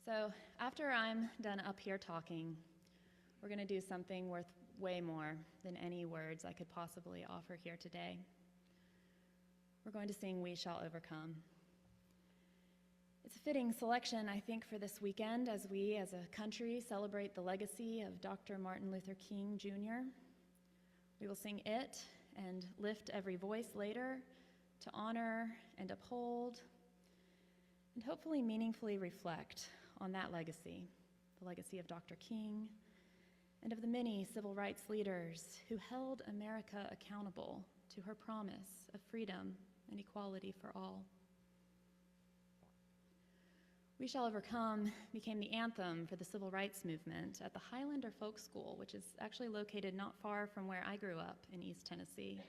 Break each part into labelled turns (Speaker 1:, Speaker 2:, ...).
Speaker 1: So after I'm done up here talking, we're going to do something worth way more than any words I could possibly offer here today. We're going to sing "We Shall Overcome." It's a fitting selection, I think, for this weekend as we, as a country, celebrate the legacy of Dr. Martin Luther King, Jr. We will sing it and lift every voice later to honor and uphold and hopefully meaningfully reflect on that legacy, the legacy of Dr. King and of the many civil rights leaders who held America accountable to her promise of freedom and equality for all. "We Shall Overcome" became the anthem for the civil rights movement at the Highlander Folk School, which is actually located not far from where I grew up in East Tennessee.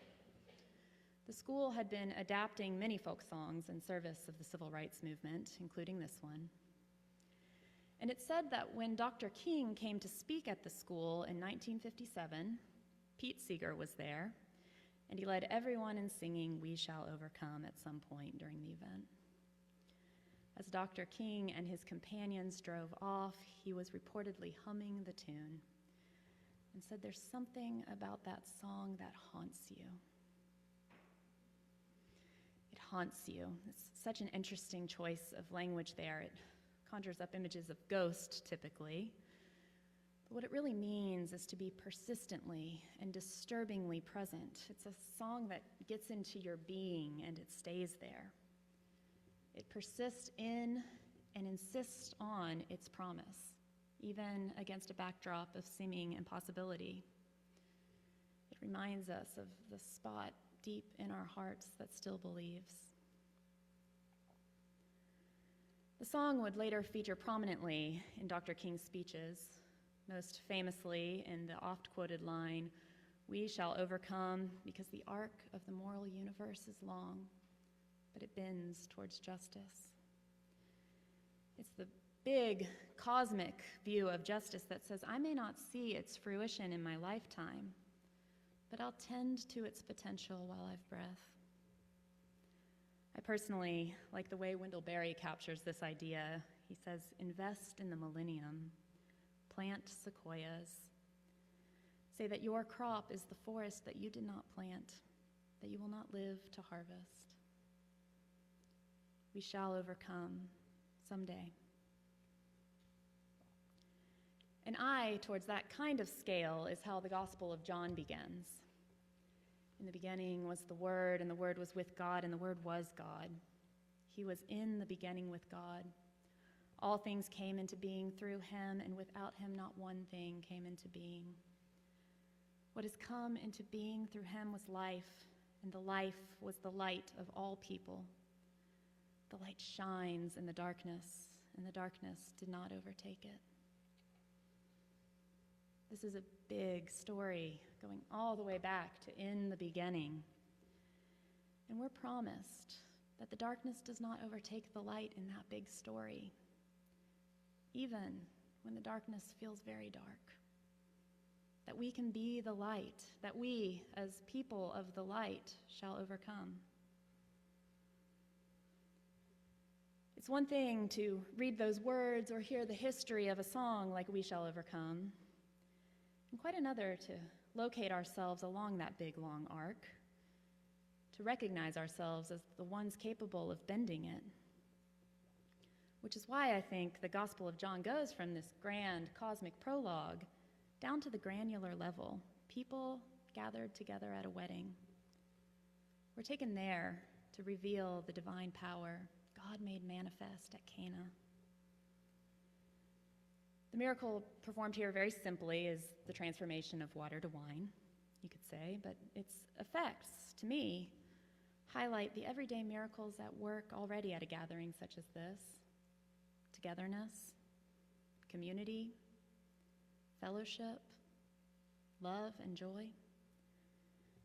Speaker 1: The school had been adapting many folk songs in service of the civil rights movement, including this one. And it's said that when Dr. King came to speak at the school in 1957, Pete Seeger was there, and he led everyone in singing "We Shall Overcome" at some point during the event. As Dr. King and his companions drove off, he was reportedly humming the tune and said, "There's something about that song that haunts you." It haunts you. It's such an interesting choice of language there. It conjures up images of ghost, typically. But what it really means is to be persistently and disturbingly present. It's a song that gets into your being and it stays there. It persists in and insists on its promise, even against a backdrop of seeming impossibility. It reminds us of the spot deep in our hearts that still believes. The song would later feature prominently in Dr. King's speeches, most famously in the oft-quoted line, "We shall overcome because the arc of the moral universe is long, but it bends towards justice." It's the big, cosmic view of justice that says, I may not see its fruition in my lifetime, but I'll tend to its potential while I've breath. I personally like the way Wendell Berry captures this idea. He says, "Invest in the millennium, plant sequoias. Say that your crop is the forest that you did not plant, that you will not live to harvest. We shall overcome someday." An eye towards that kind of scale is how the Gospel of John begins. "In the beginning was the Word, and the Word was with God, and the Word was God. He was in the beginning with God. All things came into being through him, and without him not one thing came into being. What has come into being through him was life, and the life was the light of all people. The light shines in the darkness, and the darkness did not overtake it." This is a big story going all the way back to in the beginning. And we're promised that the darkness does not overtake the light in that big story, even when the darkness feels very dark. That we can be the light, that we, as people of the light, shall overcome. It's one thing to read those words or hear the history of a song like "We Shall Overcome," and quite another to locate ourselves along that big, long arc, to recognize ourselves as the ones capable of bending it. Which is why I think the Gospel of John goes from this grand cosmic prologue down to the granular level, people gathered together at a wedding. We're taken there to reveal the divine power God made manifest at Cana. The miracle performed here very simply is the transformation of water to wine, you could say, but its effects, to me, highlight the everyday miracles at work already at a gathering such as this: togetherness, community, fellowship, love, and joy.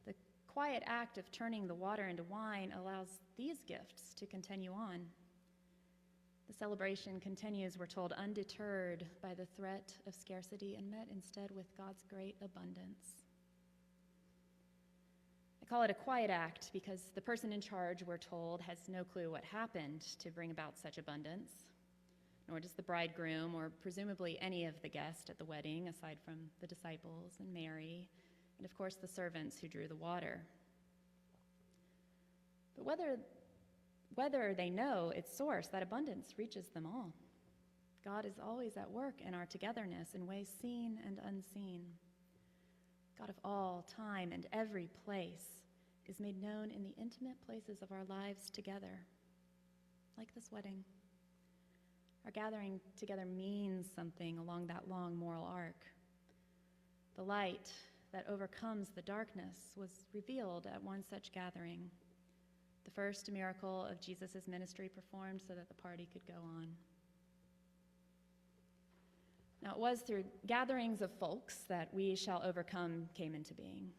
Speaker 1: The quiet act of turning the water into wine allows these gifts to continue on. The celebration continues, we're told, undeterred by the threat of scarcity and met instead with God's great abundance. I call it a quiet act because the person in charge, we're told, has no clue what happened to bring about such abundance. nor does the bridegroom or presumably any of the guests at the wedding, aside from the disciples and Mary, and of course the servants who drew the water. But whether they know its source, that abundance reaches them all. God is always at work in our togetherness in ways seen and unseen. God of all time and every place is made known in the intimate places of our lives together, like this wedding. Our gathering together means something along that long moral arc. The light that overcomes the darkness was revealed at one such gathering, the first miracle of Jesus' ministry performed so that the party could go on. Now, it was through gatherings of folks that We Shall Overcome came into being.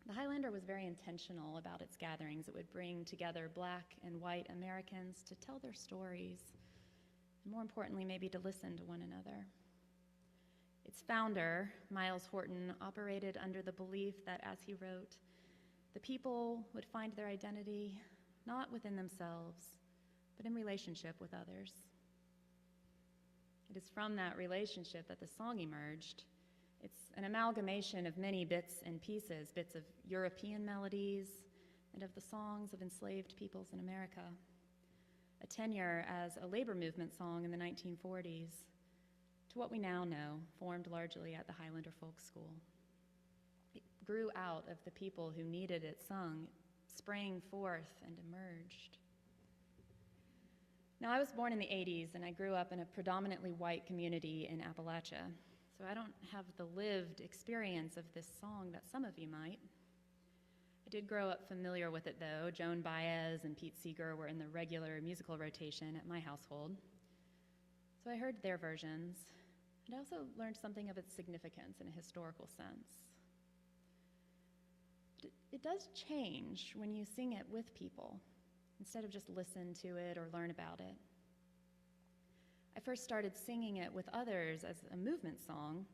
Speaker 1: The Highlander was very intentional about its gatherings. It would bring together Black and white Americans to tell their stories, and more importantly, maybe to listen to one another. Its founder, Miles Horton, operated under the belief that, as he wrote, the people would find their identity not within themselves, but in relationship with others. It is from that relationship that the song emerged. It's an amalgamation of many bits and pieces, bits of European melodies and of the songs of enslaved peoples in America. A tenure as a labor movement song in the 1940s to what we now know, formed largely at the Highlander Folk School. It grew out of the people who needed it sung, sprang forth and emerged. Now, I was born in the 80s, and I grew up in a predominantly white community in Appalachia, so I don't have the lived experience of this song that some of you might. I did grow up familiar with it, though. Joan Baez and Pete Seeger were in the regular musical rotation at my household, so I heard their versions, and I also learned something of its significance in a historical sense. It does change when you sing it with people, instead of just listen to it or learn about it. I first started singing it with others as a movement song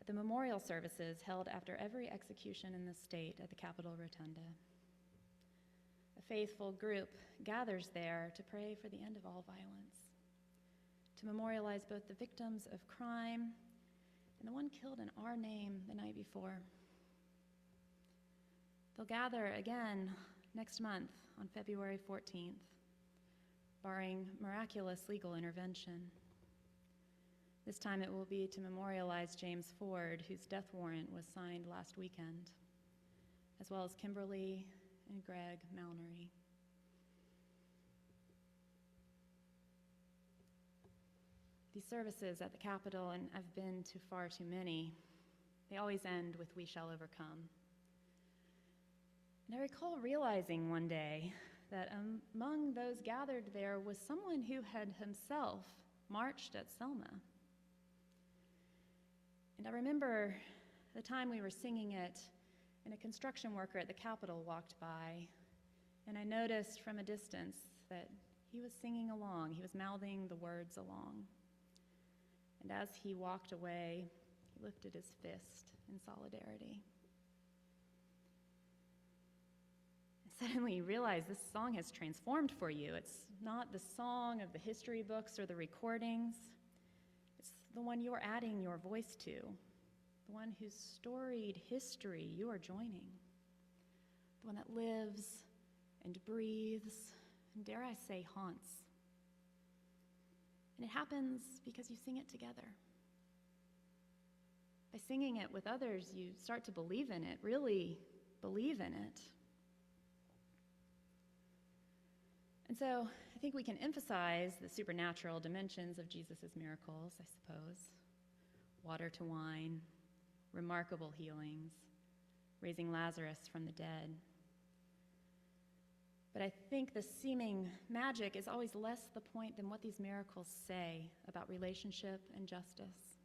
Speaker 1: at the memorial services held after every execution in the state at the Capitol Rotunda. A faithful group gathers there to pray for the end of all violence, to memorialize both the victims of crime and the one killed in our name the night before. They'll gather again next month on February 14th, barring miraculous legal intervention. This time it will be to memorialize James Ford, whose death warrant was signed last weekend, as well as Kimberly and Greg Malnery. These services at the Capitol, and I've been to far too many, they always end with "We shall overcome." And I recall realizing one day that among those gathered there was someone who had himself marched at Selma. And I remember the time we were singing it, and a construction worker at the Capitol walked by, and I noticed from a distance that he was singing along. He was mouthing the words along. And as he walked away, he lifted his fist in solidarity. Suddenly you realize this song has transformed for you. It's not the song of the history books or the recordings. It's the one you're adding your voice to, the one whose storied history you are joining, the one that lives and breathes and, dare I say, haunts. And it happens because you sing it together. By singing it with others, you start to believe in it, really believe in it. And so I think we can emphasize the supernatural dimensions of Jesus' miracles, I suppose. Water to wine, remarkable healings, raising Lazarus from the dead. But I think the seeming magic is always less the point than what these miracles say about relationship and justice.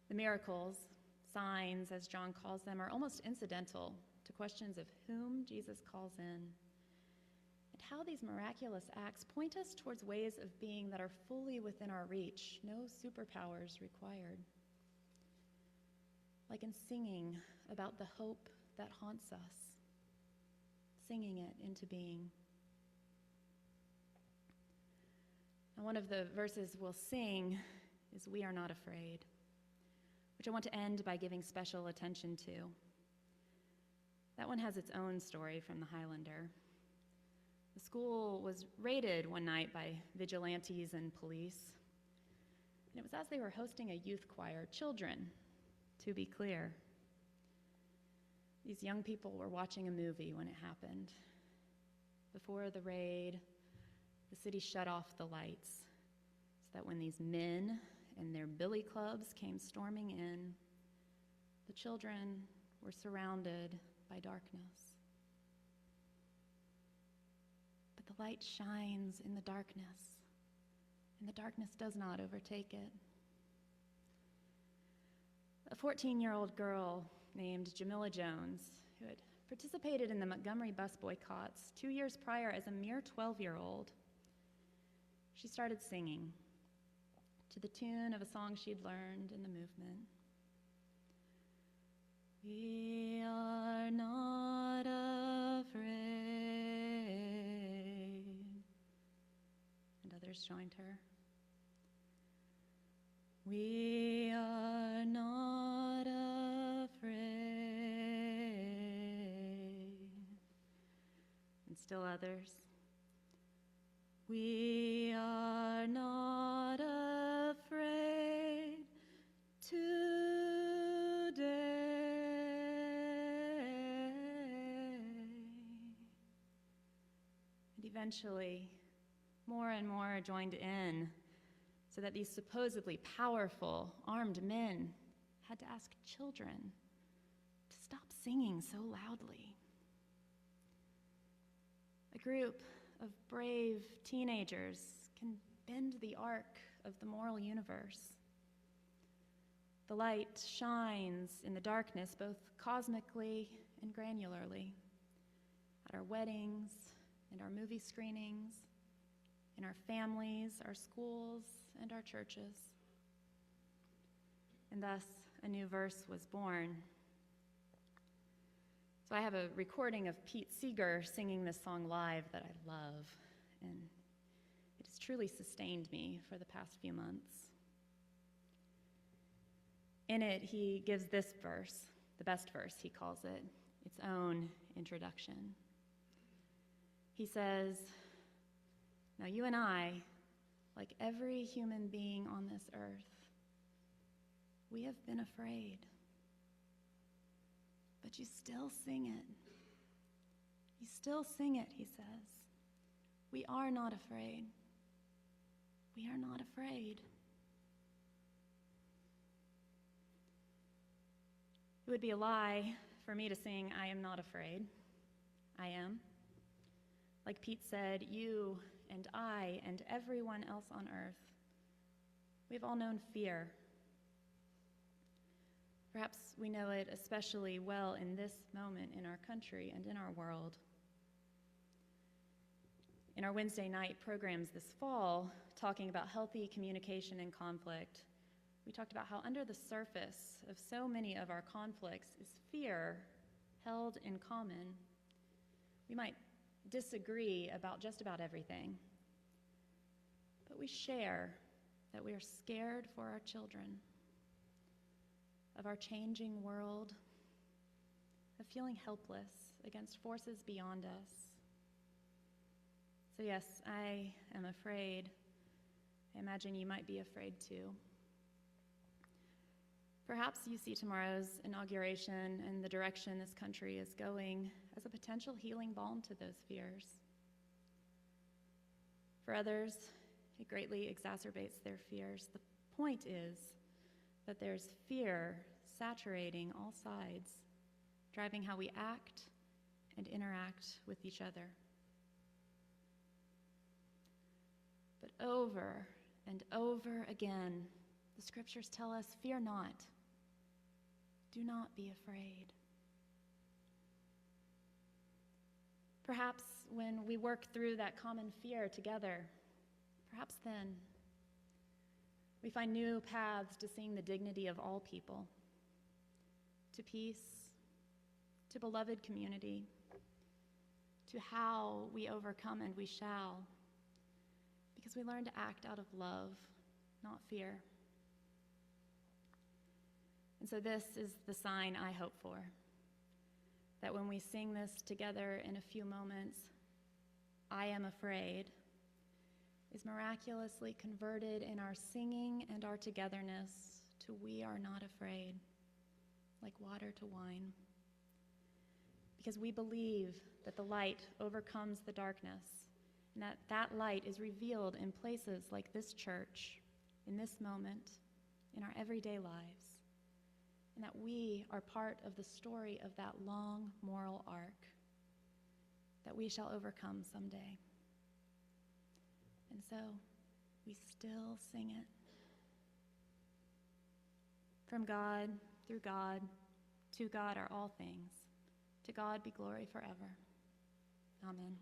Speaker 1: The miracles, signs, as John calls them, are almost incidental to questions of whom Jesus calls in, and how these miraculous acts point us towards ways of being that are fully within our reach, no superpowers required. Like in singing about the hope that haunts us, singing it into being. And one of the verses we'll sing is "We Are Not Afraid," which I want to end by giving special attention to. That one has its own story from the Highlander. The school was raided one night by vigilantes and police, and it was as they were hosting a youth choir, children, to be clear. These young people were watching a movie when it happened. Before the raid, the city shut off the lights so that when these men and their billy clubs came storming in, the children were surrounded by darkness. But the light shines in the darkness, and the darkness does not overtake it. A 14-year-old girl named Jamila Jones, who had participated in the Montgomery bus boycotts 2 years prior as a mere 12-year-old, she started singing to the tune of a song she'd learned in the movement. We are not afraid. And others joined her. We are not afraid. And still others. We are not afraid today. And eventually, more and more joined in, so that these supposedly powerful, armed men had to ask children to stop singing so loudly. A group of brave teenagers can bend the arc of the moral universe. The light shines in the darkness, both cosmically and granularly, at our weddings and our movie screenings, in our families, our schools, and our churches. And thus, a new verse was born. So I have a recording of Pete Seeger singing this song live that I love, and it has truly sustained me for the past few months. In it, he gives this verse, the best verse, he calls it, its own introduction. He says, "Now you and I, like every human being on this earth, we have been afraid. But you still sing it. You still sing it," he says. "We are not afraid. We are not afraid." It would be a lie for me to sing, "I am not afraid." I am. Like Pete said, you and I and everyone else on earth, we've all known fear. Perhaps we know it especially well in this moment in our country and in our world. In our Wednesday night programs this fall, talking about healthy communication and conflict, we talked about how under the surface of so many of our conflicts is fear held in common. We might disagree about just about everything, but we share that we are scared for our children, of our changing world, of feeling helpless against forces beyond us. So yes, I am afraid. I imagine you might be afraid too. Perhaps you see tomorrow's inauguration and the direction this country is going as a potential healing balm to those fears. For others, it greatly exacerbates their fears. The point is that there's fear saturating all sides, driving how we act and interact with each other. But over and over again, the scriptures tell us, fear not. Do not be afraid. Perhaps when we work through that common fear together, perhaps then we find new paths to seeing the dignity of all people, to peace, to beloved community, to how we overcome and we shall, because we learn to act out of love, not fear. And so this is the sign I hope for, that when we sing this together in a few moments, I am afraid, is miraculously converted in our singing and our togetherness to we are not afraid, like water to wine. Because we believe that the light overcomes the darkness, and that that light is revealed in places like this church, in this moment, in our everyday lives, and that we are part of the story of that long moral arc that we shall overcome someday. And so we still sing it. From God, through God, to God are all things. To God be glory forever. Amen.